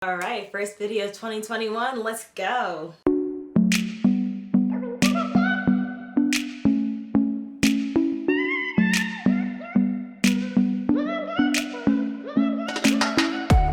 Alright, first video of 2021, let's go!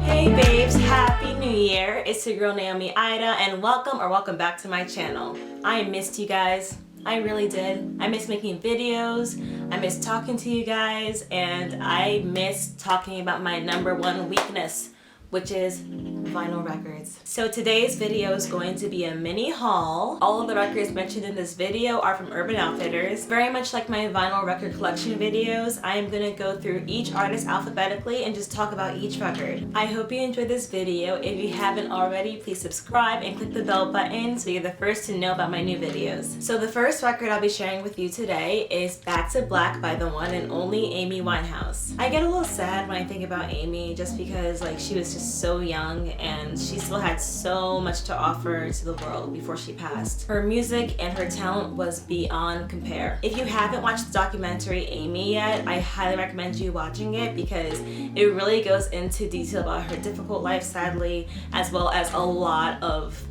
Hey babes, Happy New Year! It's your girl Naomi Ayda and welcome back to my channel. I missed you guys. I really did. I miss making videos, I miss talking to you guys, and I miss talking about my number one weakness, which is vinyl records. So today's video is going to be a mini haul. All of the records mentioned in this video are from Urban Outfitters. Very much like my vinyl record collection videos, I am gonna go through each artist alphabetically and just talk about each record. I hope you enjoyed this video. If you haven't already, please subscribe and click the bell button so you're the first to know about my new videos. So the first record I'll be sharing with you today is Back to Black by the one and only Amy Winehouse. I get a little sad when I think about Amy just because she was just so young and she still had so much to offer to the world before she passed. Her music and her talent was beyond compare. If you haven't watched the documentary Amy yet, I highly recommend you watching it because it really goes into detail about her difficult life, sadly, as well as a lot of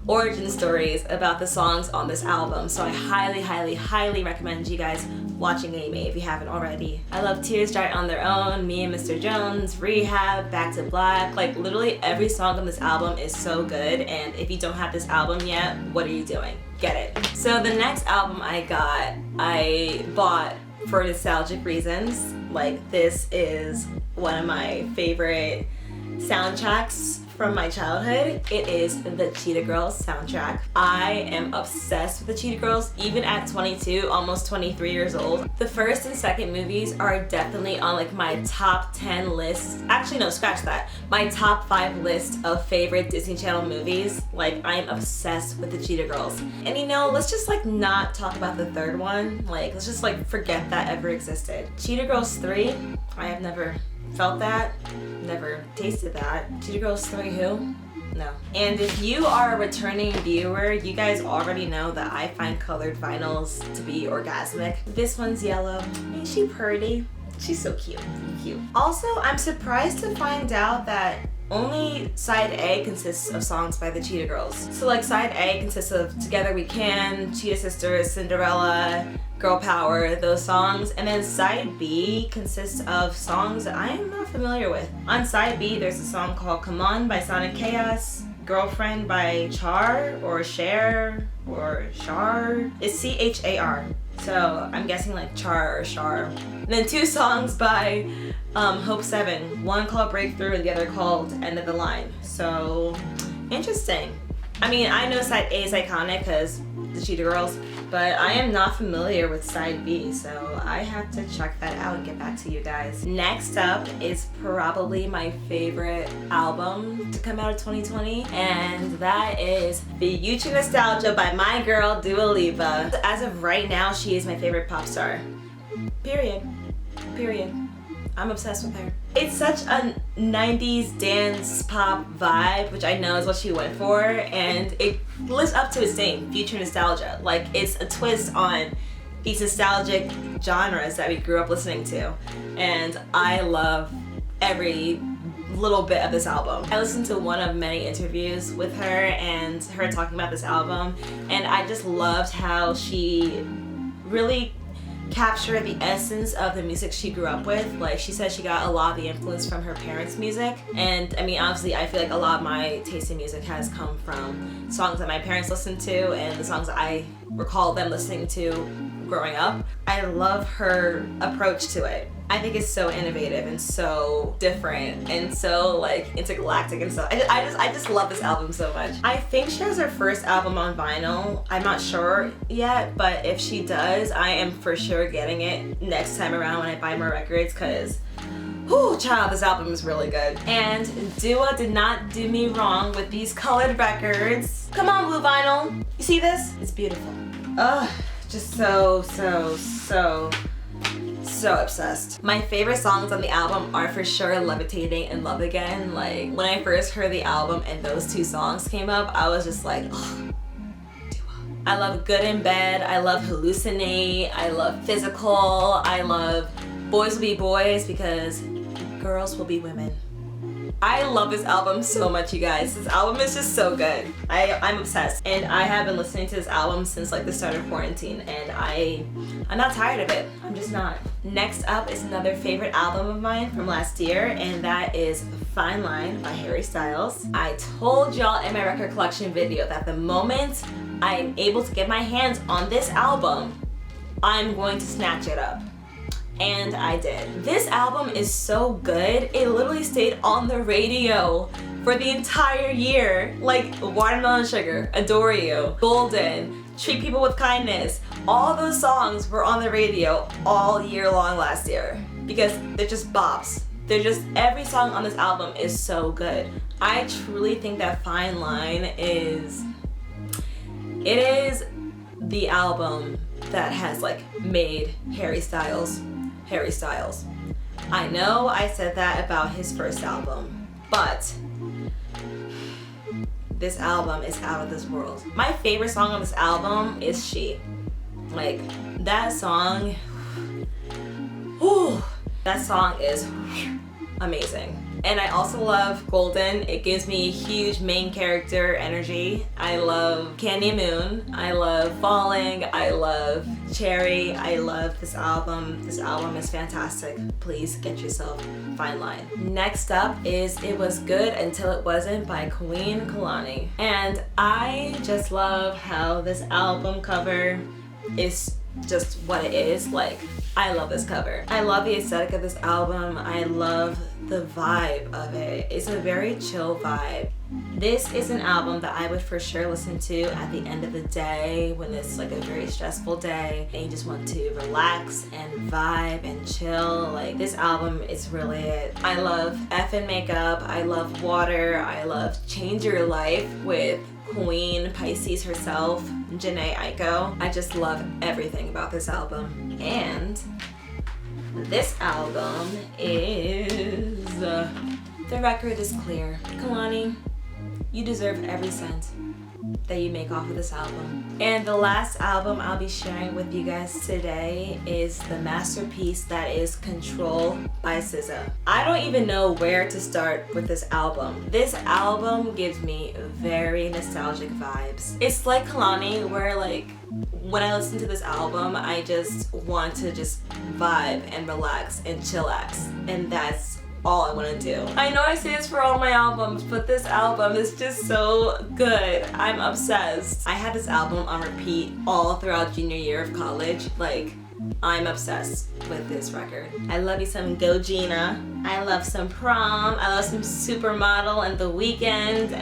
origin stories about the songs on this album. So I highly recommend you guys watching Amy if you haven't already. I love Tears Dry on Their Own, Me and Mr. Jones, Rehab, Back to Black. Literally every song on this album is so good, and if you don't have this album yet, what are you doing? Get it. So the next album I bought for nostalgic reasons. This is one of my favorite soundtracks from my childhood. It is the Cheetah Girls soundtrack. I am obsessed with the Cheetah Girls even at 22, almost 23 years old. The first and second movies are definitely on my top 10 list. Actually, no, scratch that. My top 5 list of favorite Disney Channel movies. I'm obsessed with the Cheetah Girls. And let's just not talk about the third one. Let's just forget that ever existed. Cheetah Girls 3, I have never felt that, never tasted that. Cheetah Girls 3 who? No. And if you are a returning viewer, you guys already know that I find colored vinyls to be orgasmic. This one's yellow. Ain't she pretty? She's so cute. Also, I'm surprised to find out that only side A consists of songs by the Cheetah Girls. So side A consists of Together We Can, Cheetah Sisters, Cinderella, Girl Power, those songs. And then side B consists of songs that I am not familiar with. On side B, there's a song called Come On by Sonic Chaos, Girlfriend by Char or Cher or Char. It's C-H-A-R. So I'm guessing Char or Char. And then 2 songs by Hope 7. One called Breakthrough and the other called End of the Line. So interesting. I know side A is iconic because the Cheetah Girls, but I am not familiar with side B, so I have to check that out and get back to you guys. Next up is probably my favorite album to come out of 2020, and that is Future Nostalgia by my girl Dua Lipa. As of right now, she is my favorite pop star. Period. I'm obsessed with her. It's such a 90s dance pop vibe, which I know is what she went for, and it lives up to its name, Future Nostalgia. It's a twist on these nostalgic genres that we grew up listening to, and I love every little bit of this album. I listened to one of many interviews with her and her talking about this album, and I just loved how she really capture the essence of the music she grew up with. She said she got a lot of the influence from her parents' music, and obviously I feel a lot of my taste in music has come from songs that my parents listened to and the songs that I recall them listening to growing up. I love her approach to it. I think it's so innovative and so different and so intergalactic and so I just love this album so much. I think she has her first album on vinyl. I'm not sure yet, but if she does, I am for sure getting it next time around when I buy more records because whoo, child, this album is really good. And Dua did not do me wrong with these colored records. Come on, blue vinyl. You see this? It's beautiful. Ugh, just so obsessed. My favorite songs on the album are for sure Levitating and Love Again. When I first heard the album and those 2 songs came up, I was just like, oh, Dua. I love Good in Bed, I love Hallucinate, I love Physical, I love Boys Will Be Boys because girls will be women. I love this album so much, you guys. This album is just so good. I'm obsessed. And I have been listening to this album since like the start of quarantine, and I'm not tired of it. I'm just not. Next up is another favorite album of mine from last year, and that is Fine Line by Harry Styles. I told y'all in my record collection video that the moment I'm able to get my hands on this album, I'm going to snatch it up. And I did. This album is so good, it literally stayed on the radio for the entire year. Like Watermelon Sugar, Adore You, Golden, Treat People with Kindness, all those songs were on the radio all year long last year because they're just bops. They're just, every song on this album is so good. I truly think that Fine Line is the album that has like made Harry Styles. I know I said that about his first album, but this album is out of this world. My favorite song on this album is She. Like, that song, whew, that song is amazing. And I also love Golden. It gives me a huge main character energy. I love Candy Moon. I love Falling. I love Cherry. I love this album. This album is fantastic. Please get yourself Fine Line. Next up is It Was Good Until It Wasn't by Queen Kalani. And I just love how this album cover is just what it is. Like, I love this cover. I love the aesthetic of this album. I love the vibe of it. It's a very chill vibe. This is an album that I would for sure listen to at the end of the day when it's like a very stressful day and you just want to relax and vibe and chill. Like, this album is really it. I love F and Makeup. I love Water. I love Change Your Life with Queen Pisces herself, Janae Aiko. I just love everything about this album. And this album is, the record is clear. Kalani, you deserve every cent that you make off of this album. And the last album I'll be sharing with you guys today is the masterpiece that is Control by SZA. I don't even know where to start with this album. This album gives me very nostalgic vibes. It's like Kalani, where like when I listen to this album, I just want to just vibe and relax and chillax, and that's all I want to do. I know I say this for all my albums, but this album is just so good. I'm obsessed. I had this album on repeat all throughout junior year of college. Like, I'm obsessed with this record. I love you some Go Gina. I love some Prom. I love some Supermodel and The Weeknd.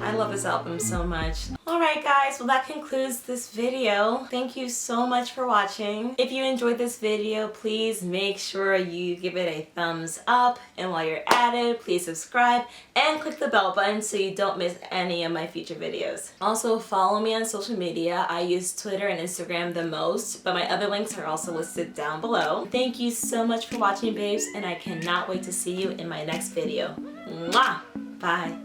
I love this album so much. Alright guys, well that concludes this video. Thank you so much for watching. If you enjoyed this video, please make sure you give it a thumbs up. And while you're at it, please subscribe and click the bell button so you don't miss any of my future videos. Also, follow me on social media. I use Twitter and Instagram the most, but my other links are also listed down below. Thank you so much for watching, babes, and I cannot wait to see you in my next video. Mwah! Bye.